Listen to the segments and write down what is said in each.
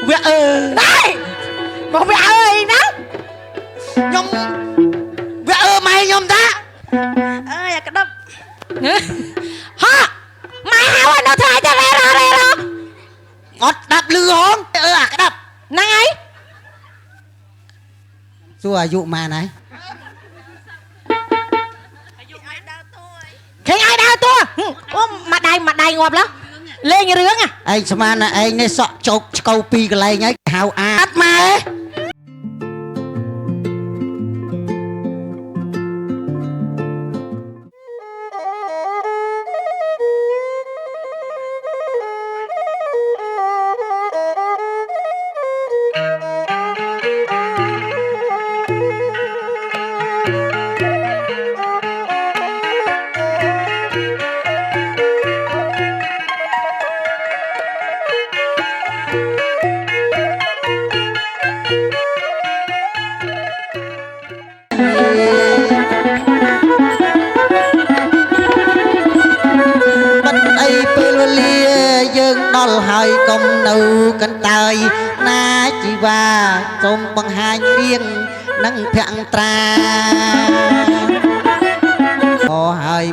vẽ đây một vẽ ơi đó nhom vẽ mày nhom ta ơi cái đâm ha mày hao nó thay cho đây đó ngọt đạp lư hón cái đạp năng ấy xua à dụ mà này khi ai đau tua mặt đầy ngọt lắm lên như rướng à anh xem anh anh này sọ chọc câu pi cái này nhá hào át mà đol hơi công nụ cánh tay na chỉ và trong bằng hai riêng nâng thẳng tra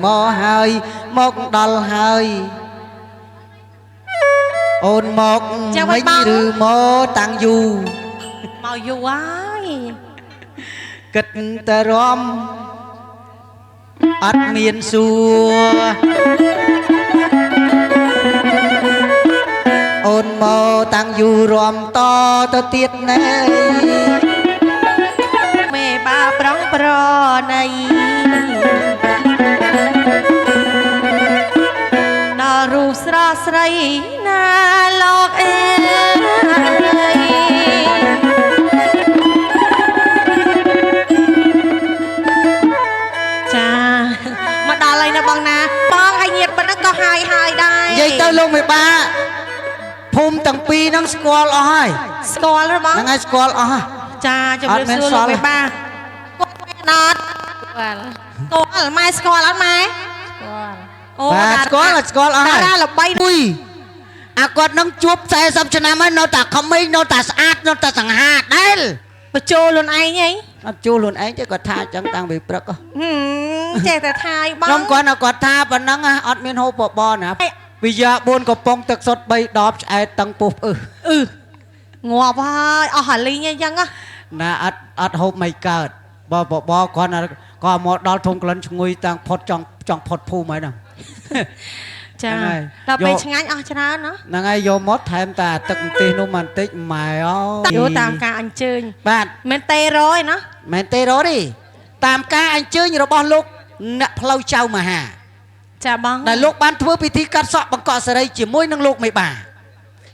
mò hơi một đol hơi ôn một mấy rư mô tăng du màu du ai kịch tờ rom ắt miền xua ôn mô tăng du ròm to tơ tiết này mẹ ba prong pro này nó ru sra sray na lok e cha mà đào lại nè bằng nè bong hay nhiệt bên nó có hai đai vậy tao luôn 13 phum tầng pi năng squall ơi squall rồi bong năng ai squall cha cho mình xưa luôn 13 nọt squall mai squall ăn mai squall ơi ra là bay ui à con năng chup xe xong cho nam ấy nó ta không mấy nó ta sát nó ta sẵn hạt đấy mà chô luôn ai nhỉ nó chô luôn ấy chứ còn tha chẳng tăng bị bực trẻ ta thai bong nó còn là còn tha và năng ọt miên hô bộ bò nè bây giờ buôn có bông thực sốt bay đọp ai tăng bụp ngọt quá hỏi ly nha dân á nè ọt hộp mày cợt bò con là còn một đo thùng lần ngồi tăng phốt trong phốt phu mấy nè chà là bay chẳng anh cho nó nè ngay vô mót thêm ta từng tin nó mình tích mày ơi vô tam ca anh chơi bạn men tê rồi nó men tê rồi đi tam ca anh chơi như nó bò lúc nạp lâu trâu mà hà chà băng đại lúc ban thưa pt cắt sọ bằng cọ sợi chỉ môi năng lục mày bà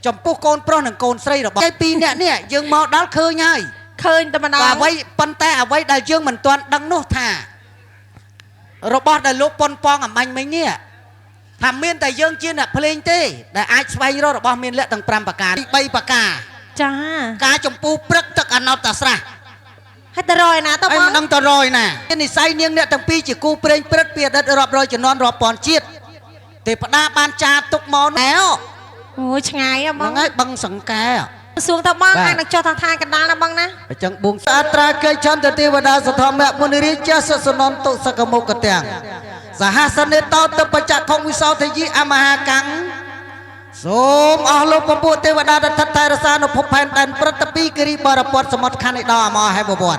trong cô con pro năng con sợi rồi cái pi nè dương mò đá khơi nhai khơi tao mà và vay pan ta vay đại dương mình toàn đăng nốt thả rồi bọt đại lúc pon pong à anh mấy nè thảm miên đại dương chia nè playing tê đại ai bay rồi bọt miên lệ tầng pram bạc cá bay bạc cá chà cá trong pu prek tắc ăn nốt ta sra hết ta rồi nè tao anh đang ta rồi nè cái này say niêng nè tầng pi chỉ cu preng prek bịa đất rọp rồi chỉ non rọp pon chiết thì đa ban cha tục món néo ôi ngày á băng ngay băng sẵn cá xuống tao băng anh cho thằng thai cái đá nó băng nè chẳng buông sát ra cây chân từ tiêu và đa sự thọ mẹ muốn đi cha sự sự non tụ sắc một cái tiếng giả ha sân để tao tập bạch chặt không vì sao thế gì ama cắn sôm ở lúc mà bộ tiêu và đa đã thắt tay ra xa nó phập phèn đàn pratapi kiri barapot samot khăn đỏ mà hay buồn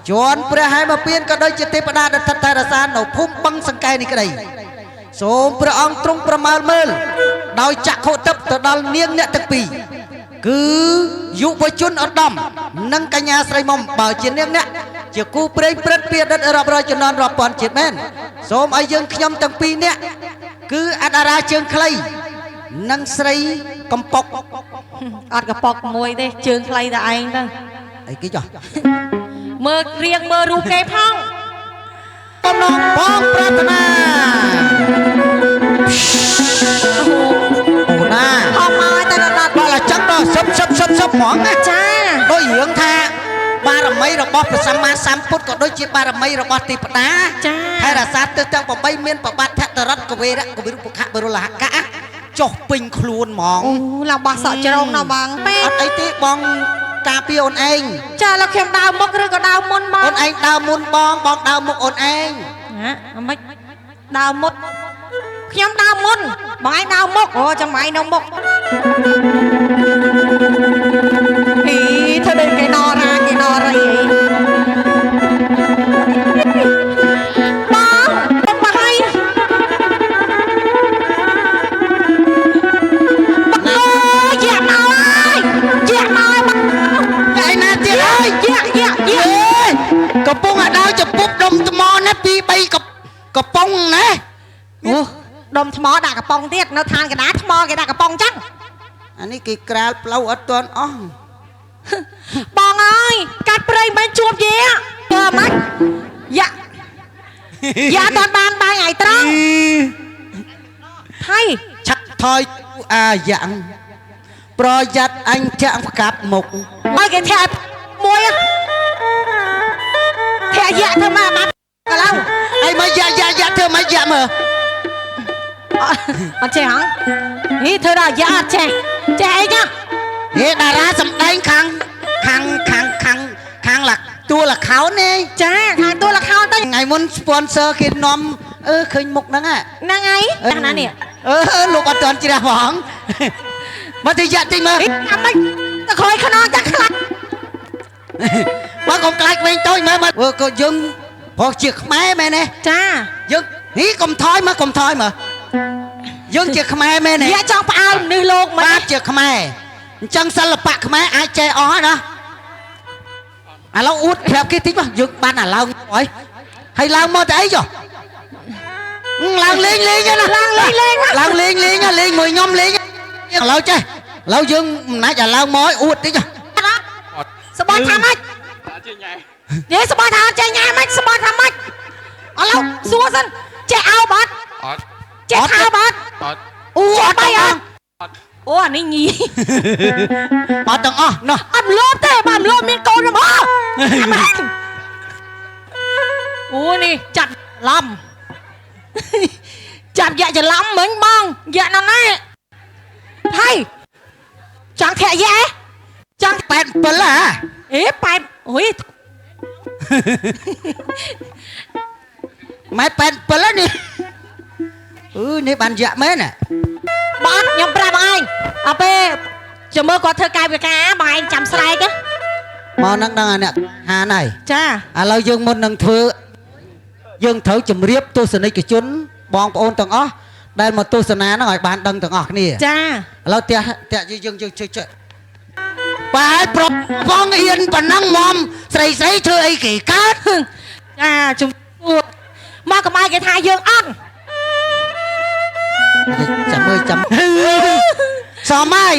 chọn pre hai mà piên cái đôi chỉ tiêu và đa đã thắt tay ra xa nó phum băng sẵn cây này cái này sôm pre ông trung pre mal mel đôi chặt hộ tập từ đal niêng nè tập pi cứ dụ với chun ở đầm nâng cả nhà xây mông bảo chiến niêng nè chỉ cu prey prết bia đất ở rồi cho non rọp bọn chết men sôm ai dương nhom tầng pi nè cứ adara chương clay nâng xây cầm bọc ọt cái bọc môi đây trường clay là anh thôi ấy cái gì mơ riêng mơ ru kẹp không con non bom pratana na không ai ta đó là chắc đó sấp mỏng á cha đôi hướng tha ba là mấy rồi bóp sama sam phút còn đôi chia ba là mấy rồi bóp tịp đá hay là sát từ trong bọc bay miên bọc bát thắt tờ rắt của về đó của biết bọc hạ bờ là cả ចុះពេញខ្លួនហ្មង អូឡើងបោះសក់ជ្រងណាបងពេ អត់អីទេបងការពារអូនឯង ចាលោកខ្ញុំដើរមុខឬក៏ដើរមុនបង អូនឯងដើរមុនបងដើរមុខអូនឯង ហ៎មិនដើរមុខខ្ញុំដើរមុនបងឯងដើរមុខអូចាំបងឯងនៅមុខអីធ្វើដូចគេណរ៉ាគេណរ៉ីអីបងបងហើយយ៉ាមកហើយយ៉ាមកហើយ ឯណាទៀតអើយ យ៉ា កំពុងឲ្យដល់ចំពុកដុំថ្មណា2 3កំប៉ុងណា អូដុំថ្មដាក់កំប៉ុងទៀតនៅឋានកណ្ដាលថ្មគេដាក់កំប៉ុងចឹង អានេះគេក្រាលផ្លូវអត់ទាន់អស់ បងអើយកាត់ព្រៃមិនជួបយាធ្វើម៉េចយ៉ាអត់បានបាយថ្ងៃត្រង់ហើយ ឆាក់ថយអាយ៉ាងប្រយ័ត្នអញចាក់ផ្កាប់មុខ ឲ្យគេធាក់មួយធាក់យ៉ាធ្វើមកបាត់កន្លង អីមកយ៉ាធ្វើមកយ៉ាមើល អត់ចេះហ៎នេះធ្វើដល់យ៉ាអត់ចេះអីចឹង ហេតារាសំដែងខាងឡាតួលខោននេះ ចាខាងតួលខោនទៅ ថ្ងៃមុន sponsor គេនាំឃើញមុខហ្នឹង ហ្នឹងហើយតាណានេះ លោកអត់ទាន់ជ្រះហ្មងមកទៅយ៉ាតិចមើល អាមិនទៅក្រោយខ្នងចាក់ខ្លាច់ បើកុំខ្លាចវិញតូចមើលក៏យើងព្រោះជាខ្មែរមែនទេ ចា យើងហីកុំថយមើលយើងជាខ្មែរមែនទេ យ៉ាចង់ផ្អើលនេះលោកមិន បាទជាខ្មែរអញ្ចឹងសិល្បៈខ្មែរអាចចេះអស់ហើយណាឥឡូវអួតប្រាប់គេតិចមកយើងបានអាឡើងហើយឡើងមកទៅអីចុះឡើងលេងណាឡើងលេងលេងមួយខ្ញុំលេងឥឡូវចេះឥឡូវយើងមិនណាច់ឲ្យឡើងមកឲ្យអួតតិច សបត់ថាម៉េចនេះសបត់ថាចេះញ៉ាំម៉េចសបត់ថាម៉េចឥឡូវសួរសិនចេះអោបាត់ចេះថាបាត់អូអត់បាយអត់អូអានេះញី អត់ទាំងអស់ណោះ អត់លោបទេបើលោបមានកូនហ្មងអូនេះចាត់ឡំចាប់យ៉ាច្រឡំមិញបងយ៉ាណ៎ណាហើយចង់ធាក់យ៉ាចង់ 87ហ៎ អេ8អូយ ម៉ែ87នេះនេះបានយ៉ាក់មែនណា បងខ្ញុំប្រាប់បងឯងអត់ពេលចាំមើលគាត់ធ្វើកាយវិការបងឯងចាំស្រែក មកនឹងដឹងអាអ្នកហានហើយ ចា ឥឡូវយើងមុននឹងធ្វើយើងត្រូវជម្រាបទស្សនិកជនបងប្អូនទាំងអស់ដែលមកទស្សនាហ្នឹងឲ្យបានដឹងទាំងអស់គ្នា ចា ឥឡូវផ្ទះយើងជិះបើឲ្យប្រុសបងអៀនប៉ុណ្ណឹងមុំស្រីធ្វើអីគេកើត ចាជំនួសមកកុំឲ្យគេថាយើងអត់ ចាំមើលចាំសមហើយ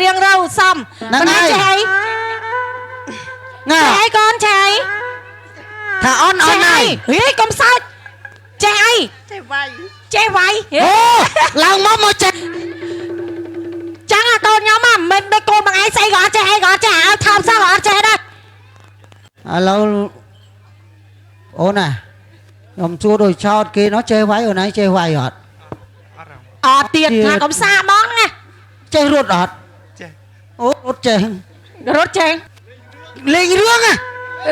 រៀងរៅ សម ហ្នឹងហើយ ចេះអី ណា ចេះអីកូនចេះអី ថាអន់ហើយ ហេកុំសើចចេះអីចេះវាយ អូឡើងមកចេះ ចាំអាកូនខ្ញុំមិនដូចកូនបងឯងស្អីក៏អត់ចេះអីក៏អត់ចេះឲ្យថោកសោះអត់ចេះដែរ ឥឡូវអូនណាខ្ញុំសួរដូចឆោតគេនោះចេះវាយអូនឯងចេះវាយអត់ អត់ទៀតថាកុំសាហ្មងណា ចេះរត់អត់ចេះអូរត់ចេះ រត់ចេះ លេងរឿង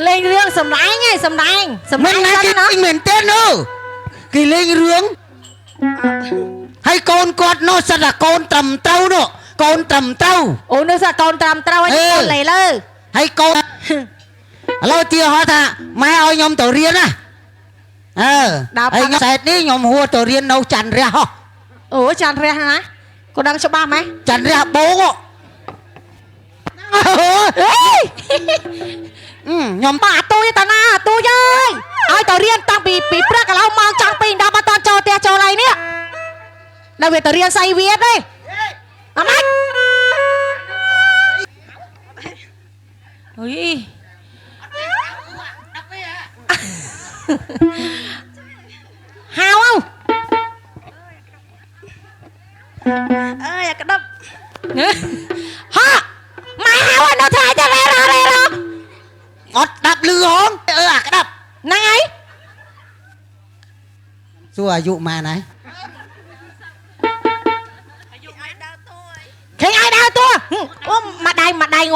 លេងរឿងសម្ដែងឯងសម្ដែង មិនណាគេមែនទេនោះគេលេងរឿងហើយកូនគាត់នោះសិតតែកូនត្រឹមត្រូវនោះកូនត្រឹមត្រូវ អូនោះសាកូនតាមត្រូវឲ្យកូនលេលើ ហើយកូនឥឡូវទីហោថាម៉ែឲ្យខ្ញុំទៅរៀនណាហើយខ្ញុំសែតនេះខ្ញុំហួរទៅរៀននៅច័ន្ទរះហោះ អូច័ន្ទរះណាcô đang cho ba mày ច័ន្ទរះបូក ខ្ញុំបាtôiតាណាtôi ơi ឲ្យទៅរៀនតាំងពីព្រឹកឥឡូវម៉ោងចង់2 10 បន្តចូលផ្ទះចូលអីនេះដល់វាទៅរៀនសៃវៀតទេអត់ម៉េចអុយហៅអើយក្តឹបហាម៉ែហៅនៅថ្លៃទៅរ៉េអត់ដាប់លឺហងអាក្តាប់ ហ្នឹងហើយ សួរអាយុម៉ែណៃ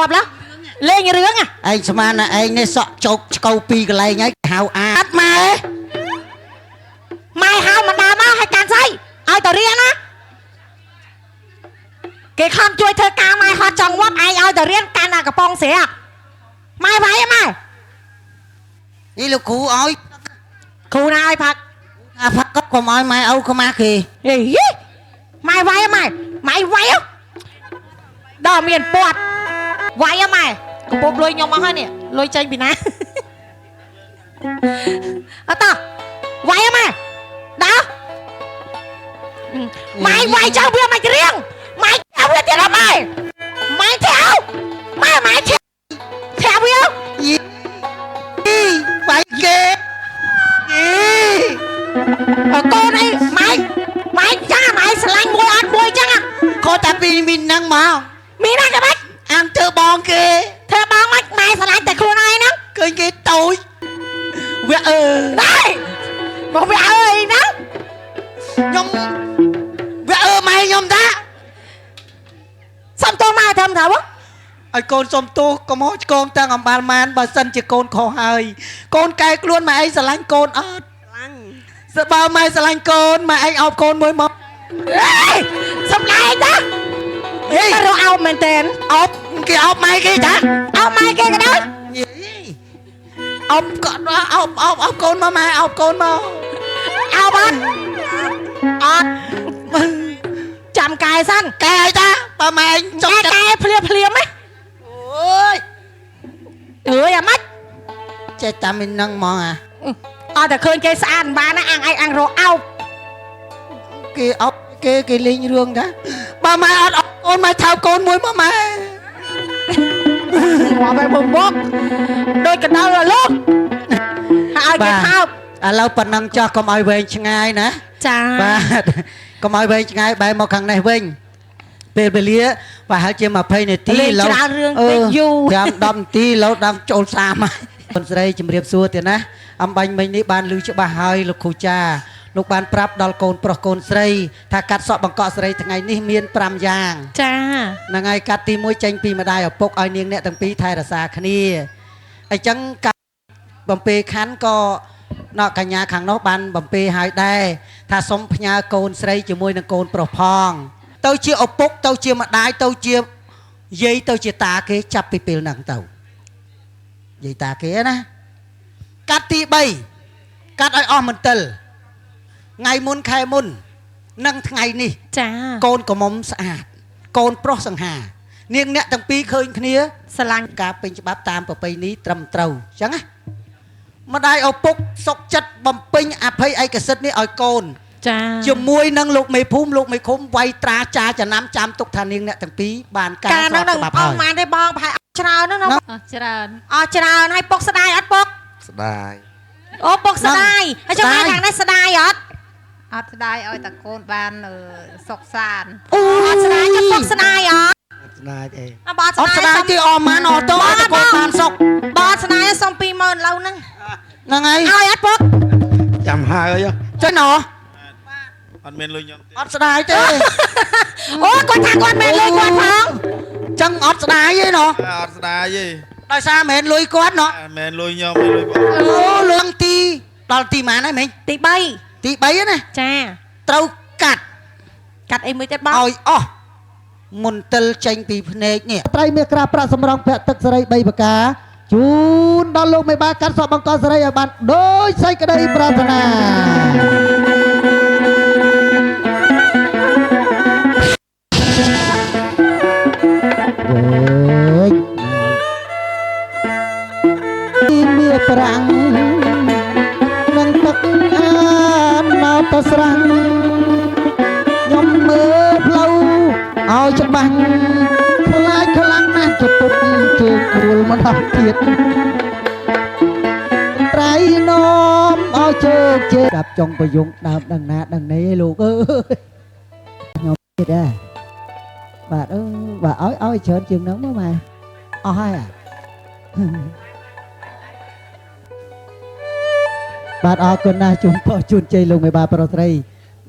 ងាប់แล้วលេងរឿងอ่ะ ឯងស្មានណាឯងនេះសក់ជោគឆ្កូវពីកន្លែងហើយហៅអាតម៉ែ ម៉ែហៅមិនដើរមកឲ្យកាន់ស្អីឲ្យទៅរៀនណាគេខំជួយធ្វើការម៉ែហត់ចង់ងាប់ឯងឲ្យទៅរៀនកាន់តែកំប៉ុងស្រាម៉ែវាយម៉ែ នេះលោកគ្រូឲ្យ គ្រូណាឲ្យផឹក អាផឹកក៏កុំឲ្យម៉ែអូខ្មាស់គេ ហេម៉ែវាយម៉ែវាយដល់មានពាត់វាយម៉ែកំពុងលុយខ្ញុំអស់ហើយនេះលុយចេញពីណាអត់តវាយម៉ែដើរម៉ែវាយចោលវាមិនរៀងម៉ែចោលវាទៀតអត់ម៉ែម៉ែធាវម៉ែធាវវា យីបាយគេយី កូនអីម៉ែចាម៉ែឆ្លាញ់មួយអត់មួយចឹង ខោតែពីមីនហ្នឹងមក មានណាចាំបាច់ អាំធ្វើបងគេ ធ្វើបងម៉េចម៉ែឆ្លាញ់តែខ្លួនឯងហ្នឹង ឃើញគេតូចវាដែរមកវាអើអីហ្នឹង ខ្ញុំវាម៉ែខ្ញុំតា សំទោសម៉ែធ្វើទៅ ឲ្យកូនសុំទោសកុំហោឆ្កងទាំងអំបាលម៉ានបើសិនជាកូនខុសហើយកូនកែខ្លួនម៉ែឯងស្រឡាញ់កូនអត់ស្រឡាញ់បើម៉ែស្រឡាញ់កូនម៉ែឯងអោបកូនមួយមក សំឡេងតាហេរកអោបមែនតើ អោបគេអោបម៉ែគេតា អោបម៉ែគេក៏ដោយ អោបគាត់អោបកូនមកម៉ែអោបកូនមក អោបអត់ចាំកែសិនកែឲ្យតា បើម៉ែឯងចង់ កែភ្លាមហ៎ អូយ អើយអាម៉េច ចេះតែមិននឹងហ្មងអា អត់តែឃើញគេស្អាតបានណាអាំងរកអោប គេអោបគេលេងរឿងតាបើម៉ែអត់អោបកូនម៉ែថៅកូនមួយមកម៉ែ មកបែបមកដូចកណ្ដោលោកឲ្យគេថោក ឥឡូវប៉ុណ្ណឹងចោះកុំឲ្យវែងឆ្ងាយណា ចា បាទកុំឲ្យវែងឆ្ងាយបែរមកខាងនេះវិញពេលវេលាប្រហែលជា20នាទី ច្រើនរឿងពេកយូរ 5-10នាទីលោដល់ចូល30ហើយបងស្រីជំរាបសួរទៀតណាអំបញ្ញមិញនេះបានឮច្បាស់ហើយលោកគ្រូចាលោកបានប្រាប់ដល់កូនប្រុសកូនស្រីថាកាត់សក់បង្កក់ស្រីថ្ងៃនេះមាន5យ៉ាង ចា ហ្នឹងហើយកាត់ទី1ចេញពីម្ដាយឪពុកឲ្យនាងអ្នកទាំងពីរថែរក្សាគ្នាអញ្ចឹងកាត់បំពេខណ្ឌក៏ណកកញ្ញាខាងនោះបានបំពេឲ្យដែរថាសុំផ្ញើកូនស្រីជាមួយនឹងកូនប្រុសផងទៅជាឪពុកទៅជាម្ដាយទៅជាយាយទៅជាតាគេចាប់ពីពេលហ្នឹងទៅយាយតាគេណាកាត់ទី3កាត់ឲ្យអស់មន្ទិលថ្ងៃមុនខែមុននិងថ្ងៃនេះ ចា កូនកំមុំស្អាតកូនប្រុសសង្ហានាងអ្នកទាំងពីរឃើញគ្នាស្រឡាញ់ការពេញច្បាប់តាមប្រពៃណីត្រឹមត្រូវអញ្ចឹងណាម្ដាយឪពុកសុកចិត្តបំពេញអភ័យឯកសិទ្ធិនេះឲ្យកូន ចា ជាមួយនឹងលោកមេភូមិលោកមេឃុំវាយត្រាចាចំណាំចាំទុកថានាងអ្នកទាំងពីរបានការស្របច្បាប់ហើយ បានទេបងប្រហែលច្រើនណាស់ច្រើនហើយពុកស្ដាយអត់ពុក ស្ដាយ អូពុកស្ដាយហើយចាំខាងនេះស្ដាយអត់ អត់ស្ដាយឲ្យតកូនបានសុខសាន្ត អូអត់ស្ដាយចាំពុកស្ដាយអត់ ស្ដាយអី បើ អត់ស្ដាយទេអមម៉ានអត់ទៅឲ្យកូនបានសុក បើស្ដាយសុំ20000ឡូវហ្នឹង ហ្នឹងហើយ ឲ្យអត់ពុក ចាំហើយ ចេះណោះ អត់មានលុយខ្ញុំទេ អត់ស្ដាយទេ អូគាត់ថាគាត់មានលុយគាត់ផង ចឹងអត់ស្ដាយទេណោះ អត់ស្ដាយទេ ដោយសារមិនមែនលុយគាត់ណោះ អត់មែនលុយខ្ញុំទេលុយបង អូលឿងទីដល់ទីម៉ានហើយមិញ ទី ទី3ណា 3ចា ត្រូវកាត់ កាត់អីមួយទៀតបង ឲ្យអស់មន្ទិលចេញពីភ្នែកនេះត្រៃមេក្រាប្រាក់សម្រងភ័ក្រទឹកសេរី3ប្រការជូនដល់លោកមេបាកាត់សក់បង្កសេរីឲ្យបានដោយសេចក្តីប្រាថ្នាមានប្រាំងនឹងទឹកអានមកទៅស្រងខ្ញុំមើលផ្លូវឲ្យច្បាស់ខ្លាចខ្លាំងណាស់ចពុកជើងគ្រួលមកដល់ទៀតត្រៃនោមឲ្យជើងជើងចាប់ចុងប្រយុងដើមដឹងណាដឹងនេះលោកអើយខ្ញុំទៀតដែរបាទបាទឲ្យច្រើនជាងហ្នឹងមកម៉ែអស់ហើយបាទអរគុណណាស់ជូនពរជូនជ័យលោកមេបាប្រុសស្រី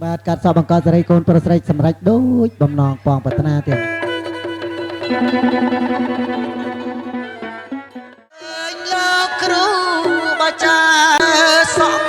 បាទកាត់សក់បង្កសេរីកូនប្រុសស្រីសម្រេចដូចបំណងពងប្រាថ្នាទៀត លោកគ្រូបាចាសង